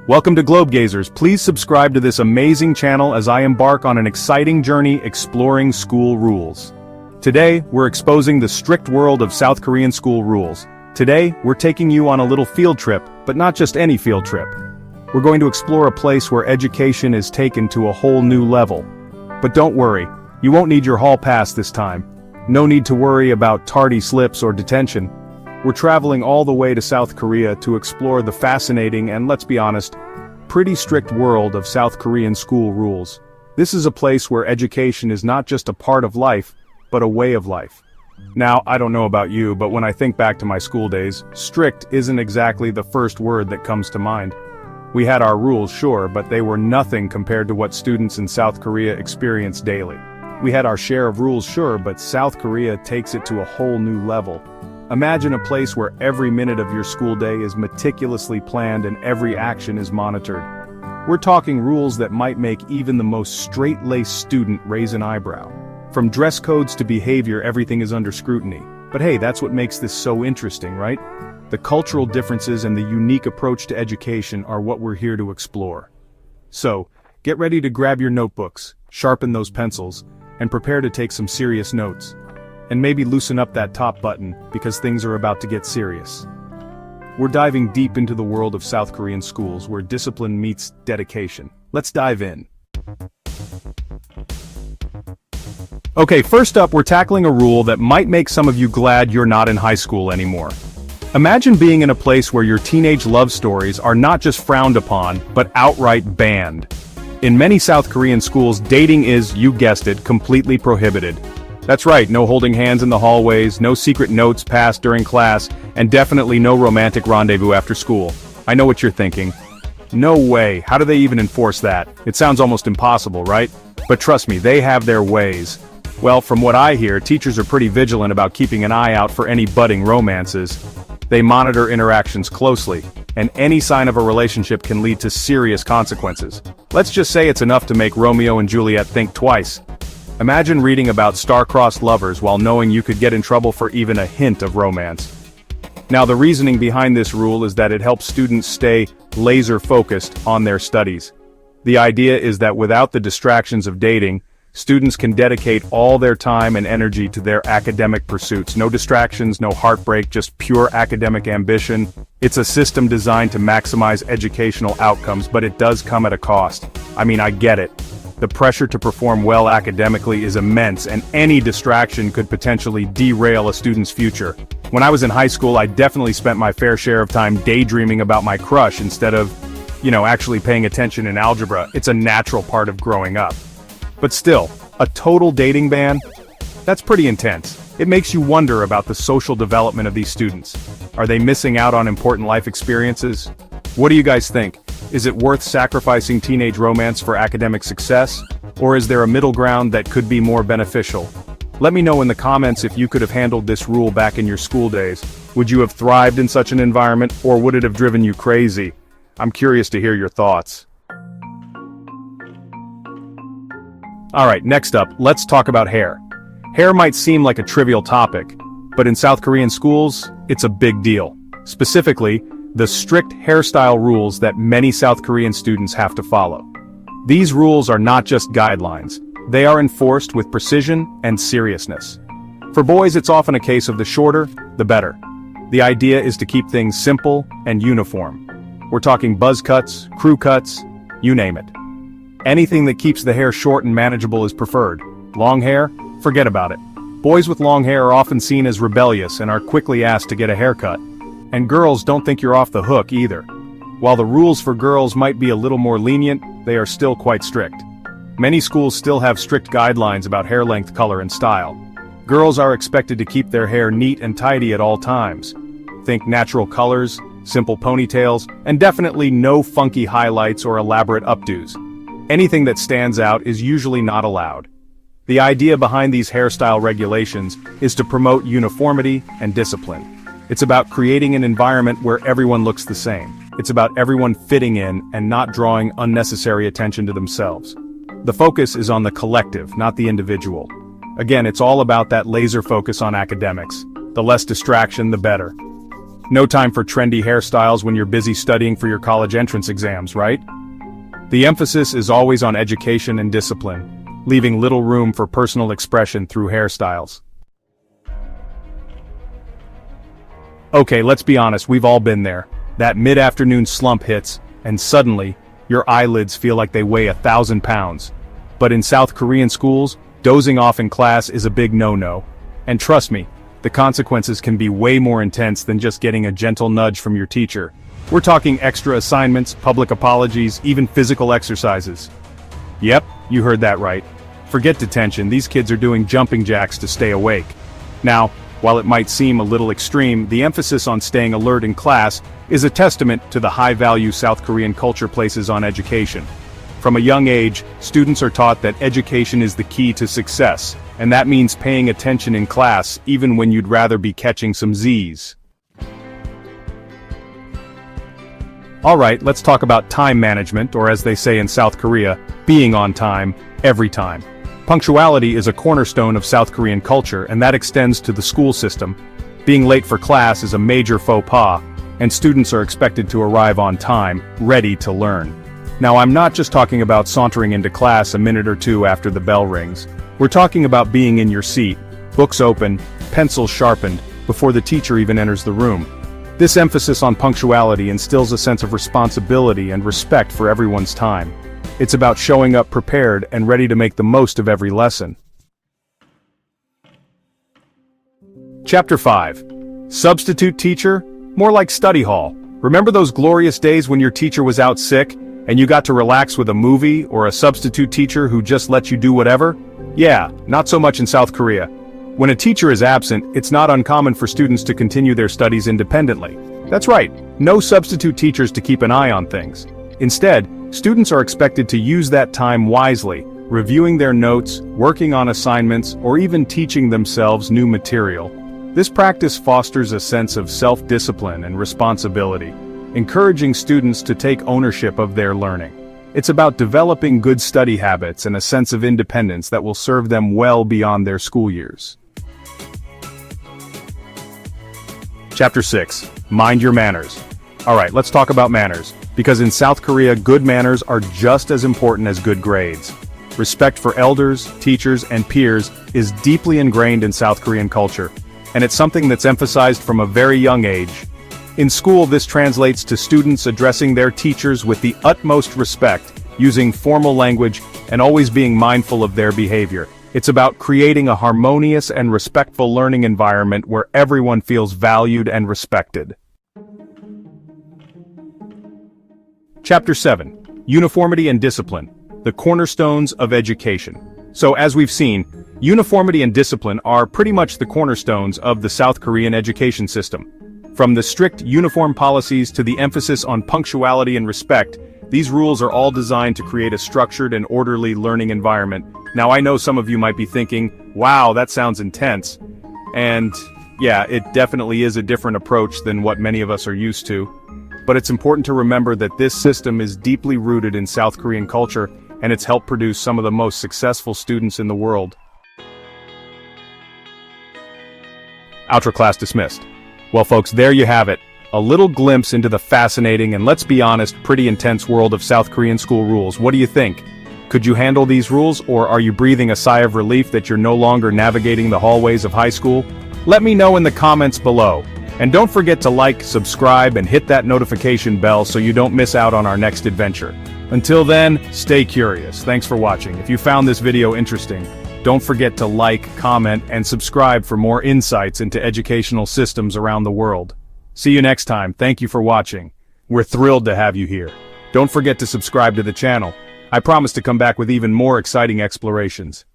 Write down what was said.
Welcome to Globe Gazers. Please subscribe to this amazing channel as I embark on an exciting journey exploring school rules. Today, we're exposing the strict world of South Korean school rules. Today, we're taking you on a little field trip, but not just any field trip. We're going to explore a place where education is taken to a whole new level. But don't worry, you won't need your hall pass this time. No need to worry about tardy slips or detention. We're traveling all the way to South Korea to explore the fascinating and, let's be honest, pretty strict world of South Korean school rules. This is a place where education is not just a part of life, but a way of life. Now, I don't know about you, but when I think back to my school days, strict isn't exactly the first word that comes to mind. We had our rules, sure, but they were nothing compared to what students in South Korea experience daily. We had our share of rules, sure, but South Korea takes it to a whole new level. Imagine a place where every minute of your school day is meticulously planned and every action is monitored. We're talking rules that might make even the most straight-laced student raise an eyebrow. From dress codes to behavior, everything is under scrutiny. But hey, that's what makes this so interesting, right? The cultural differences and the unique approach to education are what we're here to explore. So, get ready to grab your notebooks, sharpen those pencils, and prepare to take some serious notes. And maybe loosen up that top button, because things are about to get serious. We're diving deep into the world of South Korean schools where discipline meets dedication. Let's dive in. Okay, first up, we're tackling a rule that might make some of you glad you're not in high school anymore. Imagine being in a place where your teenage love stories are not just frowned upon, but outright banned. In many South Korean schools, dating is, you guessed it, completely prohibited. That's right, no holding hands in the hallways, no secret notes passed during class, and definitely no romantic rendezvous after school. I know what you're thinking. No way, how do they even enforce that? It sounds almost impossible, right? But trust me, they have their ways. Well, from what I hear, teachers are pretty vigilant about keeping an eye out for any budding romances. They monitor interactions closely, and any sign of a relationship can lead to serious consequences. Let's just say it's enough to make Romeo and Juliet think twice. Imagine reading about star-crossed lovers while knowing you could get in trouble for even a hint of romance. Now, the reasoning behind this rule is that it helps students stay laser-focused on their studies. The idea is that without the distractions of dating, students can dedicate all their time and energy to their academic pursuits. No distractions, no heartbreak, just pure academic ambition. It's a system designed to maximize educational outcomes, but it does come at a cost. I mean, I get it. The pressure to perform well academically is immense, and any distraction could potentially derail a student's future. When I was in high school, I definitely spent my fair share of time daydreaming about my crush instead of, actually paying attention in algebra. It's a natural part of growing up. But still, a total dating ban? That's pretty intense. It makes you wonder about the social development of these students. Are they missing out on important life experiences? What do you guys think? Is it worth sacrificing teenage romance for academic success? Or is there a middle ground that could be more beneficial? Let me know in the comments if you could have handled this rule back in your school days. Would you have thrived in such an environment, or would it have driven you crazy? I'm curious to hear your thoughts. Alright, next up, let's talk about hair. Hair might seem like a trivial topic, but in South Korean schools, it's a big deal. Specifically, the strict hairstyle rules that many South Korean students have to follow. These rules are not just guidelines, they are enforced with precision and seriousness. For boys, it's often a case of the shorter, the better. The idea is to keep things simple and uniform. We're talking buzz cuts, crew cuts, you name it. Anything that keeps the hair short and manageable is preferred. Long hair? Forget about it. Boys with long hair are often seen as rebellious and are quickly asked to get a haircut. And girls don't think you're off the hook either. While the rules for girls might be a little more lenient, they are still quite strict. Many schools still have strict guidelines about hair length, color, and style. Girls are expected to keep their hair neat and tidy at all times. Think natural colors, simple ponytails, and definitely no funky highlights or elaborate updos. Anything that stands out is usually not allowed. The idea behind these hairstyle regulations is to promote uniformity and discipline. It's about creating an environment where everyone looks the same. It's about everyone fitting in and not drawing unnecessary attention to themselves. The focus is on the collective, not the individual. Again, it's all about that laser focus on academics. The less distraction, the better. No time for trendy hairstyles when you're busy studying for your college entrance exams, right? The emphasis is always on education and discipline, leaving little room for personal expression through hairstyles. Okay, let's be honest, we've all been there. That mid-afternoon slump hits, and suddenly, your eyelids feel like they weigh 1,000 pounds. But in South Korean schools, dozing off in class is a big no-no. And trust me, the consequences can be way more intense than just getting a gentle nudge from your teacher. We're talking extra assignments, public apologies, even physical exercises. Yep, you heard that right. Forget detention, these kids are doing jumping jacks to stay awake. Now, while it might seem a little extreme, the emphasis on staying alert in class is a testament to the high value South Korean culture places on education. From a young age, students are taught that education is the key to success, and that means paying attention in class even when you'd rather be catching some Z's. Alright, let's talk about time management, or as they say in South Korea, being on time, every time. Punctuality is a cornerstone of South Korean culture, and that extends to the school system. Being late for class is a major faux pas, and students are expected to arrive on time, ready to learn. Now, I'm not just talking about sauntering into class a minute or two after the bell rings. We're talking about being in your seat, books open, pencils sharpened, before the teacher even enters the room. This emphasis on punctuality instills a sense of responsibility and respect for everyone's time. It's about showing up prepared and ready to make the most of every lesson. Chapter 5. Substitute teacher? More like study hall. Remember those glorious days when your teacher was out sick, and you got to relax with a movie or a substitute teacher who just let you do whatever? Yeah, not so much in South Korea. When a teacher is absent, it's not uncommon for students to continue their studies independently. That's right, no substitute teachers to keep an eye on things. Instead, students are expected to use that time wisely, reviewing their notes, working on assignments, or even teaching themselves new material. This practice fosters a sense of self-discipline and responsibility, encouraging students to take ownership of their learning. It's about developing good study habits and a sense of independence that will serve them well beyond their school years. Chapter 6. Mind your manners. Alright, let's talk about manners, because in South Korea, good manners are just as important as good grades. Respect for elders, teachers, and peers is deeply ingrained in South Korean culture, and it's something that's emphasized from a very young age. In school, this translates to students addressing their teachers with the utmost respect, using formal language, and always being mindful of their behavior. It's about creating a harmonious and respectful learning environment where everyone feels valued and respected. Chapter 7. Uniformity and Discipline. The Cornerstones of Education. So as we've seen, uniformity and discipline are pretty much the cornerstones of the South Korean education system. From the strict uniform policies to the emphasis on punctuality and respect, these rules are all designed to create a structured and orderly learning environment. Now I know some of you might be thinking, wow, that sounds intense. And yeah, it definitely is a different approach than what many of us are used to. But it's important to remember that this system is deeply rooted in South Korean culture, and it's helped produce some of the most successful students in the world. Outro class dismissed. Well folks, there you have it. A little glimpse into the fascinating and, let's be honest, pretty intense world of South Korean school rules. What do you think? Could you handle these rules, or are you breathing a sigh of relief that you're no longer navigating the hallways of high school? Let me know in the comments below. And don't forget to like, subscribe, and hit that notification bell so you don't miss out on our next adventure. Until then, stay curious. Thanks for watching. If you found this video interesting, don't forget to like, comment, and subscribe for more insights into educational systems around the world. See you next time. Thank you for watching. We're thrilled to have you here. Don't forget to subscribe to the channel. I promise to come back with even more exciting explorations.